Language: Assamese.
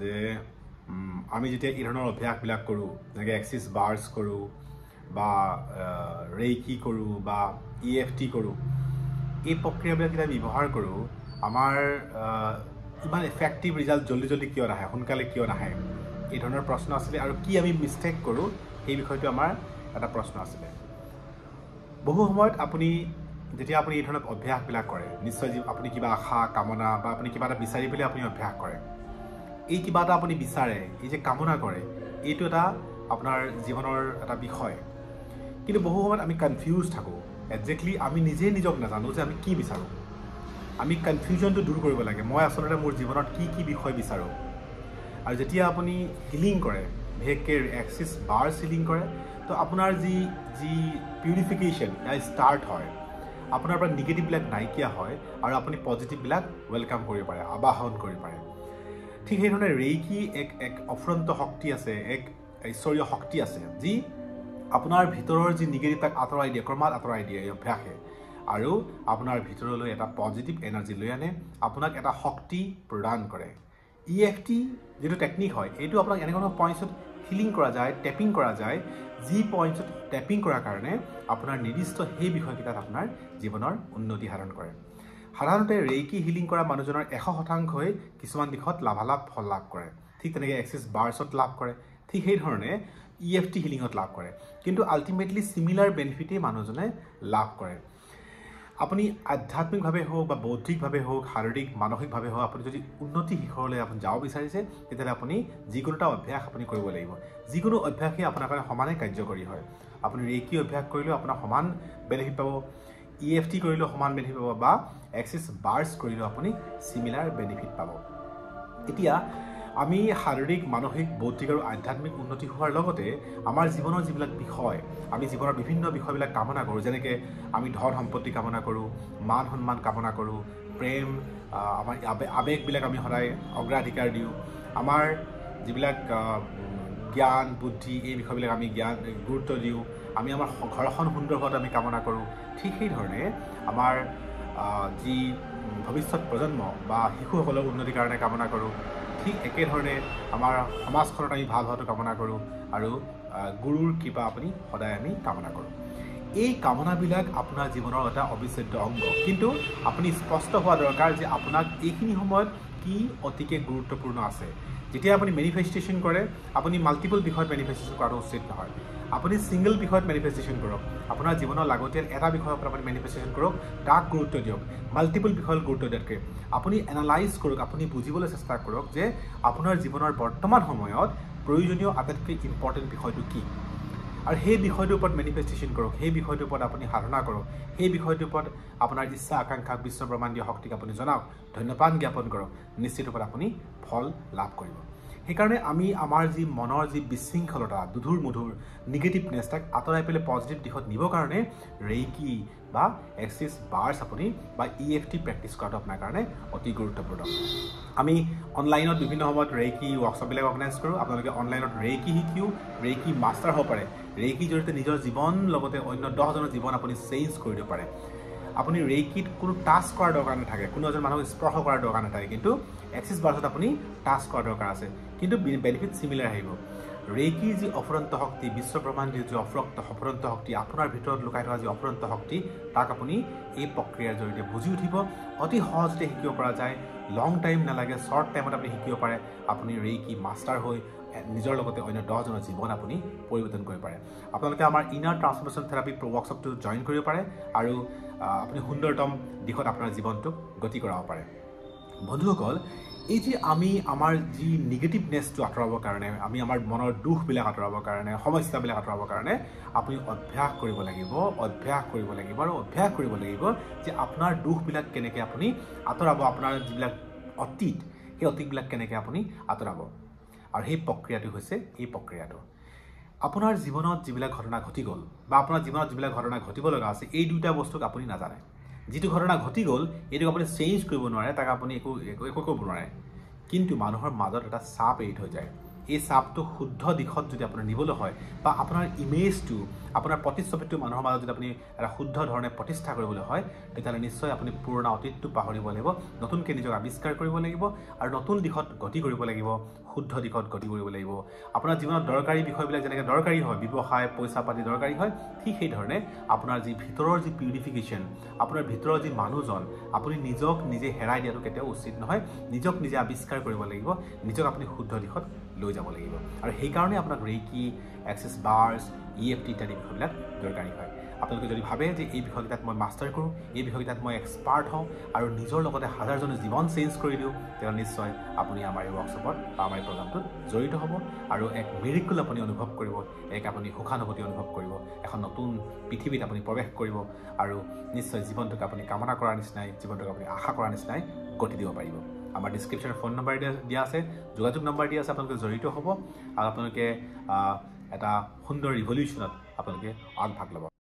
যে আমি যেতিয়া এই ধৰণৰ অভ্যাসবিলাক কৰোঁ, যেনেকৈ এক্সিছ বাৰ্ছ কৰোঁ বা ৰেইকি কৰোঁ বা EFT কৰোঁ, এই প্ৰক্ৰিয়াবিলাক যেতিয়া ব্যৱহাৰ কৰোঁ, আমাৰ ইমান এফেক্টিভ ৰিজাল্ট জল্দি কিয় নাহে, সোনকালে কিয় নাহে, এই ধৰণৰ প্ৰশ্ন আছিলে। আৰু কি আমি মিষ্টেক কৰোঁ, সেই বিষয়টো আমাৰ এটা প্ৰশ্ন আছিলে। বহু সময়ত যেতিয়া আপুনি এই ধৰণৰ অভ্যাসবিলাক কৰে, নিশ্চয় আপুনি কিবা আশা কামনা বা আপুনি কিবা এটা বিচাৰি পেলাই আপুনি অভ্যাস কৰে। এই কিবা এটা আপুনি বিচাৰে, এই যে কামনা কৰে, এইটো এটা আপোনাৰ জীৱনৰ এটা বিষয়। কিন্তু বহু সময়ত আমি কনফিউজ থাকোঁ, একজেক্টলি আমি নিজক নাজানো যে আমি কি বিচাৰোঁ। আমি কনফিউজনটো দূৰ কৰিব লাগে, মই আচলতে মোৰ জীৱনত কি বিষয় বিচাৰোঁ। আৰু যেতিয়া আপুনি হিলিং কৰে, বিশেষকৈ এক্সিছ বাৰ্ছ হিলিং কৰে, তো আপোনাৰ যি পিউৰিফিকেশ্যন ষ্টাৰ্ট হয়, আপোনাৰ পৰা নিগেটিভবিলাক নাইকিয়া হয় আৰু আপুনি পজিটিভবিলাক ৱেলকাম কৰিব পাৰে, আবাহন কৰিব পাৰে। ঠিক সেইধৰণে ৰেইকি এক অফুৰন্ত শক্তি আছে, এক ঈশ্বৰীয় শক্তি আছে, যি আপোনাৰ ভিতৰৰ যি নিগেটিভ তাক আঁতৰাই দিয়ে, ক্ৰমাৎ আঁতৰাই দিয়ে এই অভ্যাসে, আৰু আপোনাৰ ভিতৰলৈ এটা পজিটিভ এনাৰ্জি লৈ আনে, আপোনাক এটা শক্তি প্ৰদান কৰে। EFT যিটো টেকনিক হয়, এইটো আপোনাক এনেকুৱা পইণ্টছত হিলিং কৰা যায়, টেপিং কৰা যায়, যি পইণ্টছত টেপিং কৰাৰ কাৰণে আপোনাৰ নিৰ্দিষ্ট সেই বিষয়কেইটাত আপোনাৰ জীৱনৰ উন্নতি সাধন কৰে। সাধাৰণতে ৰেইকি হিলিং কৰা মানুহজনৰ 100%ই কিছুমান দিশত ফল লাভ কৰে। ঠিক তেনেকৈ এক্সিছ বাৰ্ছত লাভ কৰে, ঠিক সেইধৰণে EFT হিলিঙত লাভ কৰে। কিন্তু আল্টিমেটলি চিমিলাৰ বেনিফিটেই মানুহজনে লাভ কৰে। আপুনি আধ্যাত্মিকভাৱে হওক বা বৌদ্ধিকভাৱে হওক, শাৰীৰিক মানসিকভাৱে হওক, আপুনি যদি উন্নতি শিখৰলৈ আপুনি যাব বিচাৰিছে, তেতিয়াহ'লে আপুনি যিকোনো এটা অভ্যাস আপুনি কৰিব লাগিব। যিকোনো অভ্যাসেই আপোনাৰ কাৰণে সমানে কাৰ্যকৰী হয়। আপুনি ৰেইকি অভ্যাস কৰিলেও আপোনাৰ সমান বেনিফিট পাব, EFT কৰিলেও সমান বেনিফিট পাব, বা এক্সিছ বাৰ্ছ কৰিলেও আপুনি চিমিলাৰ বেনিফিট পাব। এতিয়া আমি শাৰীৰিক, মানসিক, বৌদ্ধিক আৰু আধ্যাত্মিক উন্নতি হোৱাৰ লগতে আমাৰ জীৱনৰ যিবিলাক বিষয়, আমি জীৱনৰ বিভিন্ন বিষয়বিলাক কামনা কৰোঁ, যেনেকৈ আমি ধন সম্পত্তি কামনা কৰোঁ, মান সন্মান কামনা কৰোঁ, প্ৰেম, আমাৰ আৱেগবিলাক আমি সদায় অগ্ৰাধিকাৰ দিওঁ, আমাৰ যিবিলাক জ্ঞান বুদ্ধি, এই বিষয়বিলাক আমি গুৰুত্ব দিওঁ, আমি আমাৰ ঘৰখন সুন্দৰ হোৱাটো আমি কামনা কৰোঁ। ঠিক সেইধৰণে আমাৰ যি ভৱিষ্যত প্ৰজন্ম বা শিশুসকলৰ উন্নতিৰ কাৰণে কামনা কৰোঁ। ঠিক একেধৰণে আমাৰ সমাজখনত আমি ভাল হোৱাটো কামনা কৰোঁ, আৰু গুৰুৰ কৃপা আমি সদায় আমি কামনা কৰোঁ। এই কামনাবিলাক আপোনাৰ জীৱনৰ এটা অবিচ্ছেদ্য অংগ, কিন্তু আপুনি স্পষ্ট হোৱা দৰকাৰ যে আপোনাক এইখিনি সময়ত কি অতিকে গুৰুত্বপূৰ্ণ আছে। যেতিয়া আপুনি মেনিফেষ্টেশ্যন কৰে, আপুনি মাল্টিপল বিষয়ত মেনিফেষ্টেশ্যন কৰাটো উচিত নহয়। আপুনি ছিংগল বিষয়ত মেনিফেষ্টেশ্যন কৰক, আপোনাৰ জীৱনৰ লাগতিয়াল এটা বিষয়ৰ ওপৰত আপুনি মেনিফেষ্টেশ্যন কৰক, তাক গুৰুত্ব দিয়ক। মাল্টিপল বিষয়ত গুৰুত্ব দিয়াতকৈ আপুনি এনালাইজ কৰক, আপুনি বুজিবলৈ চেষ্টা কৰক যে আপোনাৰ জীৱনৰ বৰ্তমান সময়ত প্ৰয়োজনীয় আটাইতকৈ ইম্পৰ্টেণ্ট বিষয়টো কি, আৰু সেই বিষয়টোৰ ওপৰত মেনিফেষ্টেশ্যন কৰক, সেই বিষয়টোৰ ওপৰত আপুনি সাধনা কৰক, সেই বিষয়টোৰ ওপৰত আপোনাৰ ইচ্ছা আকাংক্ষাক বিশ্ব ব্ৰহ্মাণ্ডীয় শক্তিক আপুনি জনাওক, ধন্যবাদ জ্ঞাপন কৰক, নিশ্চিত ৰূপত আপুনি ফল লাভ কৰিব। সেইকাৰণে আমি আমাৰ যি মনৰ যি বিশৃংখলতা, মধুৰ নিগেটিভনেছ, তাক আঁতৰাই পেলাই পজিটিভ দিশত নিবৰ কাৰণে ৰেইকি বা এক্সিছ বাৰ্ছ আপুনি বা EFT প্ৰেক্টিছ কৰাটো আপোনাৰ কাৰণে অতি গুৰুত্বপূৰ্ণ। আমি অনলাইনত বিভিন্ন সময়ত ৰেইকি ৱৰ্কশ্বপবিলাক অৰ্গেনাইজ কৰোঁ। আপোনালোকে অনলাইনত ৰেইকি শিকিও ৰেইকি মাষ্টাৰ হ'ব পাৰে। ৰেইকিৰ জৰিয়তে নিজৰ জীৱন লগতে অন্য 10জনৰ জীৱন আপুনি চেঞ্জ কৰি দিব পাৰে। আপুনি ৰেইকিত কোনো টাচ কৰাৰ দৰকাৰ নাথাকে, কোনো এজন মানুহক স্পৰ্শ কৰাৰ দৰকাৰ নাথাকে, কিন্তু এক্সিছ বাৰ্ছত আপুনি টাচ কৰাৰ দৰকাৰ আছে, কিন্তু বেনিফিট চিমিলাৰ আহিব। ৰেইকিৰ যি অফুৰন্ত শক্তি, বিশ্ব ব্ৰহ্মাণ্ডীয় যি অফুৰন্ত শক্তি, আপোনাৰ ভিতৰত লুকাই থকা যি অফুৰন্ত শক্তি, তাক আপুনি এই প্ৰক্ৰিয়াৰ জৰিয়তে বুজি উঠিব। অতি সহজতে শিকিব পৰা যায়, লং টাইম নালাগে, শ্বৰ্ট টাইমত আপুনি শিকিব পাৰে। আপুনি ৰেইকি মাষ্টাৰ হৈ নিজৰ লগতে অন্য 10জনৰ জীৱন আপুনি পৰিৱৰ্তন কৰিব পাৰে। আপোনালোকে আমাৰ ইনাৰ ট্ৰান্সফৰ্মেশ্যন থেৰাপি ৱৰ্কশ্বপটো জইন কৰিব পাৰে, আৰু আপুনি সুন্দৰতম দিশত আপোনাৰ জীৱনটোক গতি কৰাব পাৰে। বন্ধুসকল, এই যে আমি আমাৰ যি নিগেটিভনেছটো আঁতৰাবৰ কাৰণে, আমি আমাৰ মনৰ দুখবিলাক আঁতৰাবৰ কাৰণে, সমস্যাবিলাক আঁতৰাবৰ কাৰণে আপুনি অভ্যাস কৰিব লাগিব, আৰু অভ্যাস কৰিব লাগিব যে আপোনাৰ দুখবিলাক কেনেকৈ আপুনি আঁতৰাব, আপোনাৰ যিবিলাক অতীত, সেই অতীতবিলাক কেনেকৈ আপুনি আঁতৰাব। আৰু সেই প্ৰক্ৰিয়াটো হৈছে এই প্ৰক্ৰিয়াটো। আপোনাৰ জীৱনত যিবিলাক ঘটনা ঘটি গ'ল বা আপোনাৰ জীৱনত যিবিলাক ঘটনা ঘটিব লগা আছে, এই দুটা বস্তুক আপুনি নাজানে। যিটো ঘটনা ঘটি গ'ল, এইটোক আপুনি চেঞ্জ কৰিব নোৱাৰে, তাক আপুনি একো কৰিব নোৱাৰে, কিন্তু মানুহৰ মাজত এটা চাপ এৰি থৈ যায়। এই চাপটো শুদ্ধ দিশত যদি আপোনাৰ নিবলৈ হয়, বা আপোনাৰ ইমেজটো, আপোনাৰ প্ৰতিচ্ছবিটো মানুহৰ মাজত যদি আপুনি এটা শুদ্ধ ধৰণে প্ৰতিষ্ঠা কৰিবলৈ হয়, তেতিয়াহ'লে নিশ্চয় আপুনি পুৰণা অতীতটো পাহৰিব লাগিব, নতুনকৈ নিজক আৱিষ্কাৰ কৰিব লাগিব, আৰু নতুন দিশত গতি কৰিব লাগিব, শুদ্ধ দিশত গতি কৰিব লাগিব আপোনাৰ জীৱনত দৰকাৰী বিষয়বিলাক যেনেকৈ দৰকাৰী হয় ব্যৱসায় পইচা পাতি দৰকাৰী হয় ঠিক সেই ধৰণে আপোনাৰ যি ভিতৰৰ যি পিউৰিফিকেশ্যন আপোনাৰ ভিতৰৰ যি মানুহজন আপুনি নিজক নিজে হেৰাই দিয়াটো কেতিয়াও উচিত নহয় নিজক নিজে আৱিষ্কাৰ কৰিব লাগিব নিজক আপুনি শুদ্ধ দিশত লৈ যাব লাগিব আৰু সেইকাৰণে আপোনাক ৰেইকি এক্সেছ বাৰ্ছ EFT ইত্যাদি বিষয়বিলাক দৰকাৰী হয় আপোনালোকে যদি ভাবে যে এই বিষয়কেইটাত মই মাষ্টাৰ কৰোঁ এই বিষয়কেইটাত মই এক্সপাৰ্ট হওঁ আৰু নিজৰ লগতে হাজাৰজনৰ জীৱন চেঞ্জ কৰি দিওঁ তেতিয়া নিশ্চয় আপুনি আমাৰ এই ৱৰ্কশ্বপত বা আমাৰ এই প্ৰগ্ৰামটোত জড়িত হ'ব আৰু এক মিৰিকল আপুনি অনুভৱ কৰিব এক আপুনি সুখানুভূতি অনুভৱ কৰিব এখন নতুন পৃথিৱীত আপুনি প্ৰৱেশ কৰিব আৰু নিশ্চয় জীৱনটোক আপুনি কামনা কৰাৰ নিচিনাই জীৱনটোক আপুনি আশা কৰাৰ নিচিনাই গতি দিব পাৰিব আমাৰ ডিছক্ৰিপশ্যনত ফোন নম্বৰ দিয়া আছে যোগাযোগ নম্বৰ দিয়া আছে আপোনালোকে জড়িত হ'ব আৰু আপোনালোকে এটা সুন্দৰ ৰিভলিউশ্যনত আপোনালোকে আগভাগ ল'ব